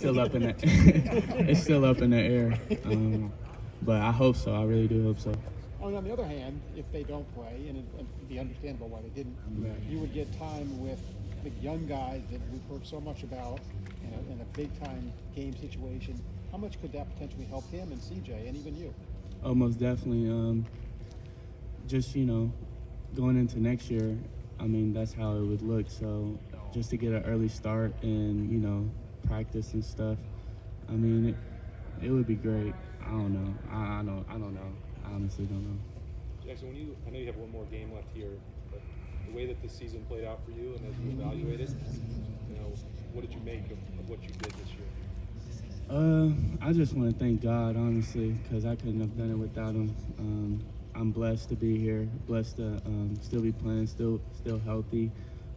Still up in the it's still up in the air. But I hope so. I really do hope so. On the other hand, if they don't play, and it'd be understandable why they didn't, you would get time with the young guys that we've heard so much about in a big-time game situation. How much could that potentially help him and CJ and even you? Oh, most definitely. Just, going into next year, I mean, that's how it would look. So just to get an early start and, practice and stuff, I mean, it would be great. I don't know. I don't know. I honestly don't know. Jaxon, I know you have one more game left here, but the way that this season played out for you and as you evaluate it, what did you make of what you did this year? I just want to thank God, honestly, because I couldn't have done it without him. I'm blessed to be here, blessed to still be playing, still healthy.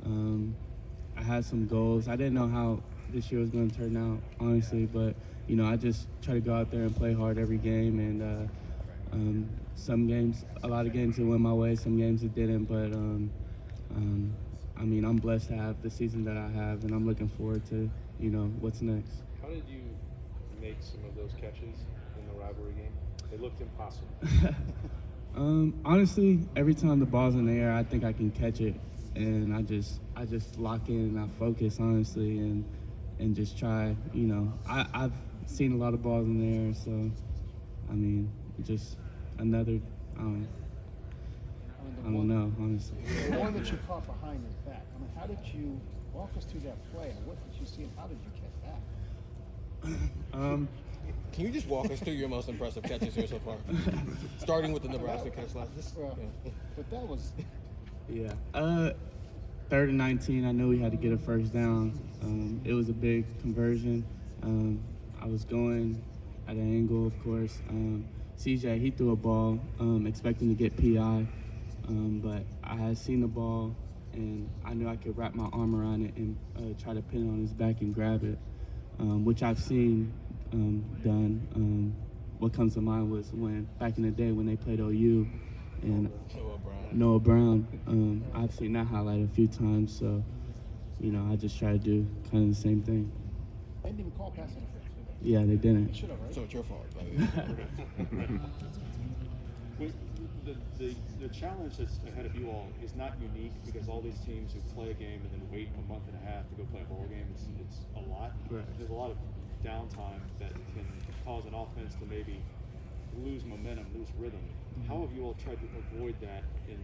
I had some goals. I didn't know how this year was going to turn out, honestly, but I just try to go out there and play hard every game. And some games, a lot of games it went my way, some games it didn't. But I mean, I'm blessed to have the season that I have, and I'm looking forward to what's next. How did you make some of those catches in the rivalry game? They looked impossible. Honestly, every time the ball's in the air, I think I can catch it, and I just lock in and I focus, honestly, and just try. I've seen a lot of balls in the air, so I mean, just another. I don't know, honestly. The one that you caught behind his back. I mean, how did you walk us through that play? And what did you see, and how did you catch that? Can you just walk us through your most impressive catches here so far? Starting with the Nebraska catch last. But that was. Yeah. 3rd and 19. I knew we had to get a first down. It was a big conversion. I was going at an angle, of course. CJ, he threw a ball, expecting to get PI, but I had seen the ball, and I knew I could wrap my arm around it and try to pin it on his back and grab it, which I've seen done. What comes to mind was back in the day when they played OU and Noah Brown. I've seen that highlight a few times, so I just try to do kind of the same thing. They didn't even call pass interference. Yeah, they didn't. They should have, right? So it's your fault. The challenge that's ahead of you all is not unique because all these teams who play a game and then wait a month and a half to go play a bowl game, it's a lot. Right. There's a lot of downtime that can cause an offense to maybe lose momentum, lose rhythm. How have you all tried to avoid that in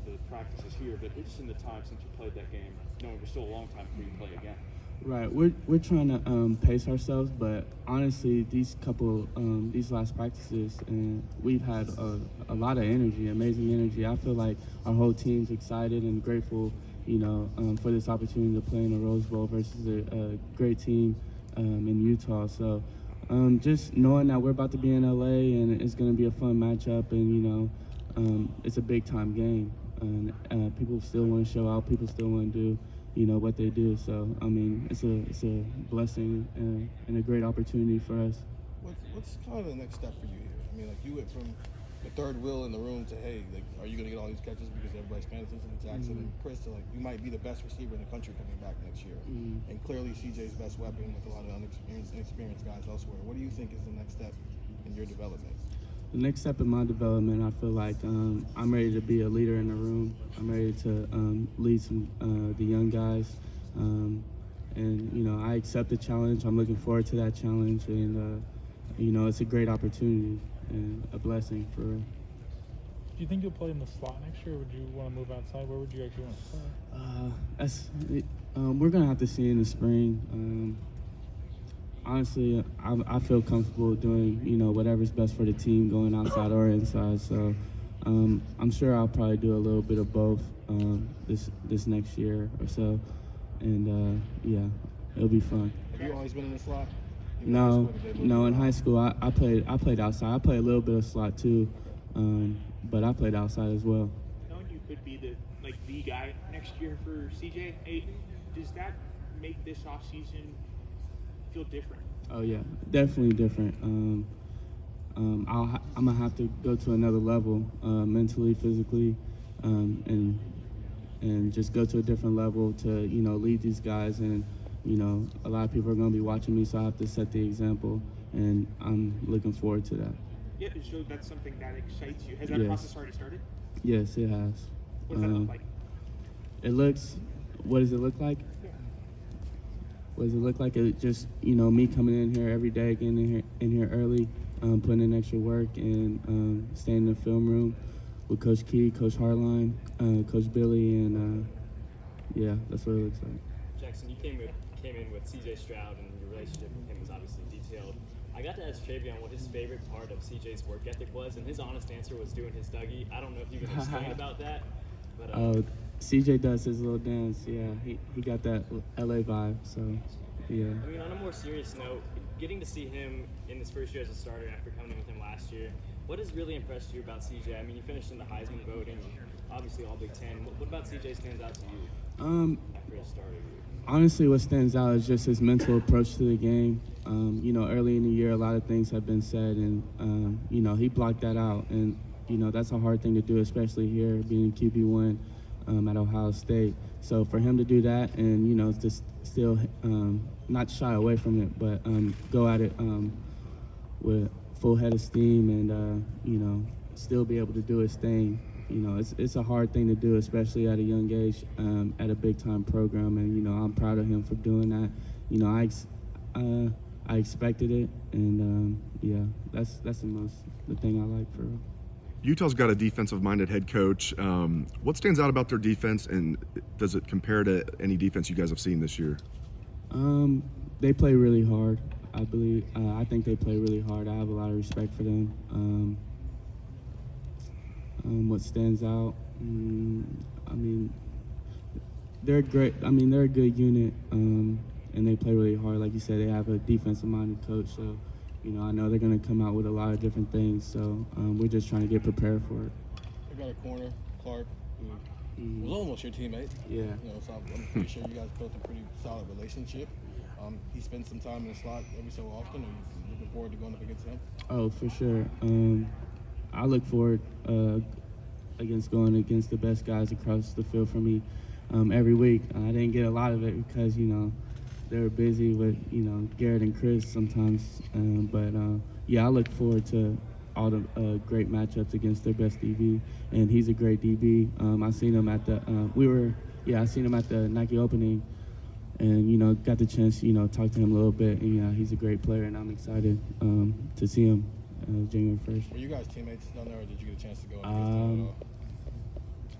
the practices here, but just in the time since you played that game, knowing there's still a long time before you play again? Right, we're trying to pace ourselves, but honestly, these last practices, and we've had a lot of energy, amazing energy. I feel like our whole team's excited and grateful, for this opportunity to play in the Rose Bowl versus a great team in Utah. So just knowing that we're about to be in LA and it's going to be a fun matchup, and it's a big time game, and people still want to show out, people still want to do what they do. So I mean, it's a blessing and a great opportunity for us. What's kind of the next step for you here? I mean, like, you went from the third wheel in the room to, hey, like, are you going to get all these catches because everybody's paying attention to Jaxon and Chris, to, like, you might be the best receiver in the country coming back next year. And clearly CJ's best weapon with a lot of inexperienced guys elsewhere. What do you think is the next step in your development? The next step in my development, I feel like I'm ready to be a leader in the room. I'm ready to lead the young guys, and I accept the challenge. I'm looking forward to that challenge, and it's a great opportunity and a blessing for real. Do you think you'll play in the slot next year, or would you want to move outside? Where would you actually want to play? We're gonna have to see in the spring. Honestly, I feel comfortable doing, whatever's best for the team, going outside or inside. So I'm sure I'll probably do a little bit of both this next year or so. And yeah, it'll be fun. Have you always been in the slot? No. In high school I played outside. I played a little bit of slot too, but I played outside as well. Knowing you could be the guy next year for CJ, does that make this offseason feel different? Oh yeah, definitely different. I'm gonna have to go to another level, mentally, physically, and just go to a different level to lead these guys and you know, a lot of people are going to be watching me, so I have to set the example, and I'm looking forward to that. Yeah, so that's something that excites you. Has that Yes. process already started? Yes, it has. What does that look like? What does it look like? What does it look like? It just, you know, me coming in here every day, getting in here early, putting in extra work, and staying in the film room with Coach Key, Coach Hartline, Coach Billy, and yeah, that's what it looks like. Jaxon, you came in with CJ Stroud, and your relationship with him was obviously detailed. I got to ask Travion what his favorite part of CJ's work ethic was, and his honest answer was doing his Dougie. I don't know if you can explain about that, but CJ does his little dance. Yeah, he got that LA vibe. So, yeah. I mean, on a more serious note, getting to see him in his first year as a starter after coming in with him last year, what has really impressed you about CJ? I mean, you finished in the Heisman voting, obviously all Big Ten. What about CJ stands out to you after his starter year? Honestly, what stands out is just his mental approach to the game. You know, early in the year, a lot of things have been said, and you know, he blocked that out, and you know, that's a hard thing to do, especially here being QB1 at Ohio State. So for him to do that, and you know, to still not shy away from it, but go at it with full head of steam, and you know, still be able to do his thing. You know, it's a hard thing to do, especially at a young age, at a big-time program, and, you know, I'm proud of him for doing that. You know, I expected it, and, yeah, that's the thing I like for real. Utah's got a defensive-minded head coach. What stands out about their defense, and does it compare to any defense you guys have seen this year? They play really hard, I believe. I think they play really hard. I have a lot of respect for them. What stands out? I mean, they're great. I mean, they're a good unit, and they play really hard. Like you said, they have a defensive-minded coach, so you know, I know they're going to come out with a lot of different things. So we're just trying to get prepared for it. They got a corner, Clark, who was almost your teammate. Yeah. You know, so I'm pretty sure you guys built a pretty solid relationship. He spends some time in the slot every so often. Are you looking forward to going up against him? Oh, for sure. I look forward against going against the best guys across the field for me every week. I didn't get a lot of it because, you know, they were busy with, you know, Garrett and Chris sometimes. But yeah, I look forward to all the great matchups against their best DB, and he's a great DB. I seen him at the I seen him at the Nike opening, and you know, got the chance, you know, talk to him a little bit. And yeah, he's a great player, and I'm excited to see him January 1st. Were you guys teammates down there, or did you get a chance to go against him at all?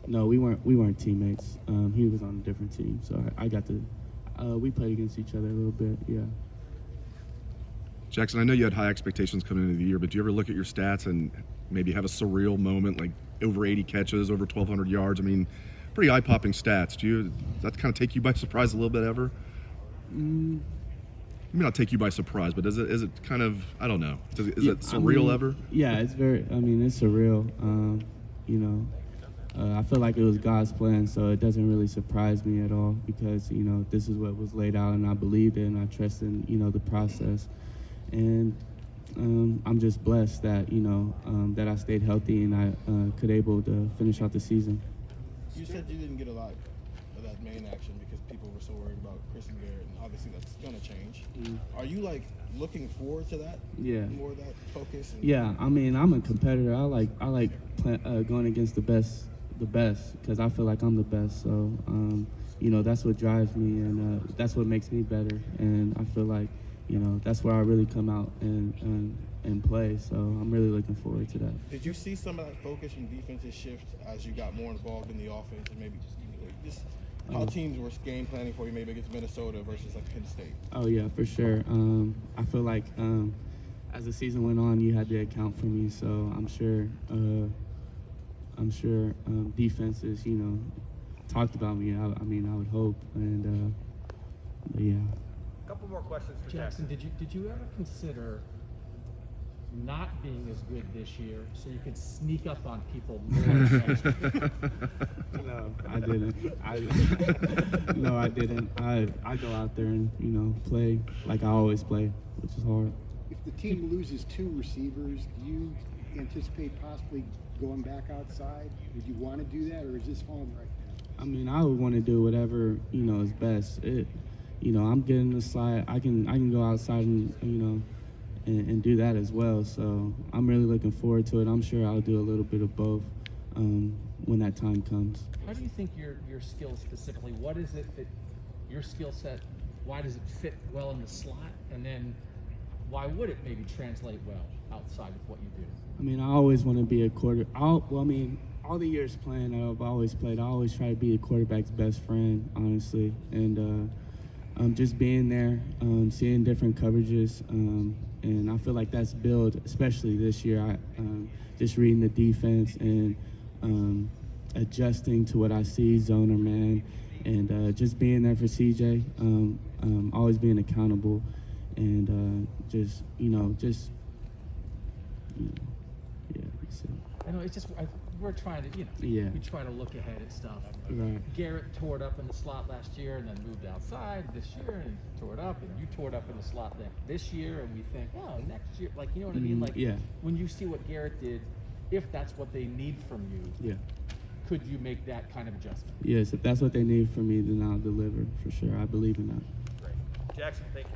No, we weren't teammates. He was on a different team, so I got to. We played against each other a little bit. Yeah. Jaxon, I know you had high expectations coming into the year, but do you ever look at your stats and maybe have a surreal moment, like over 80 catches, over 1,200 yards? I mean, pretty eye-popping stats. Does that kind of take you by surprise a little bit ever? Maybe not take you by surprise, but is it kind of, I don't know, is it surreal ever? Yeah, it's very, it's surreal. You know, I feel like it was God's plan, so it doesn't really surprise me at all because, you know, this is what was laid out, and I believed it, and I trust in, you know, the process. And I'm just blessed that, you know, that I stayed healthy and I could able to finish out the season. You said you didn't get a lot of that main action because people were so worried about Chris and Garrett, and obviously that's going to change. Are you, like, looking forward to that? Yeah. More of that focus? Yeah, I mean, I'm a competitor. I like going against the best because I feel like I'm the best. So, you know, that's what drives me, and that's what makes me better. And I feel like, you know, that's where I really come out and play. So I'm really looking forward to that. Did you see some of that focus and defensive shift as you got more involved in the offense, and maybe just how teams were game planning for you, maybe against Minnesota versus like Penn State? Oh yeah, for sure. I feel like as the season went on, you had to account for me. So I'm sure defenses, you know, talked about me. I mean, I would hope, and but yeah. A couple more questions for Jaxon. Did you ever consider not being as good this year so you could sneak up on people more next year? No, I didn't. No, I didn't. I go out there and, you know, play like I always play, which is hard. If the team loses 2 receivers, do you anticipate possibly going back outside? Would you want to do that, or is this home right now? I mean, I would want to do whatever, you know, is best. you know, I'm getting the slide. I can go outside and, you know, and do that as well. So I'm really looking forward to it. I'm sure I'll do a little bit of both when that time comes. How do you think your skills specifically, what is it that your skill set, why does it fit well in the slot? And then why would it maybe translate well outside of what you do? I mean, I always want to be a all the years playing I've always played, I always try to be the quarterback's best friend, honestly. And just being there, seeing different coverages, and I feel like that's built, especially this year. Just reading the defense and adjusting to what I see, zone or man, and just being there for CJ, always being accountable, and yeah. That's it. I know, it's just, we're trying to, you know, Yeah. we try to look ahead at stuff. Right. Garrett tore it up in the slot last year and then moved outside this year and tore it up, and you tore it up in the slot this year, and we think, oh, next year, like, you know what I mean? Like, yeah. when you see what Garrett did, if that's what they need from you, Yeah. could you make that kind of adjustment? Yes, if that's what they need from me, then I'll deliver for sure. I believe in that. Great. Jaxon, thank you.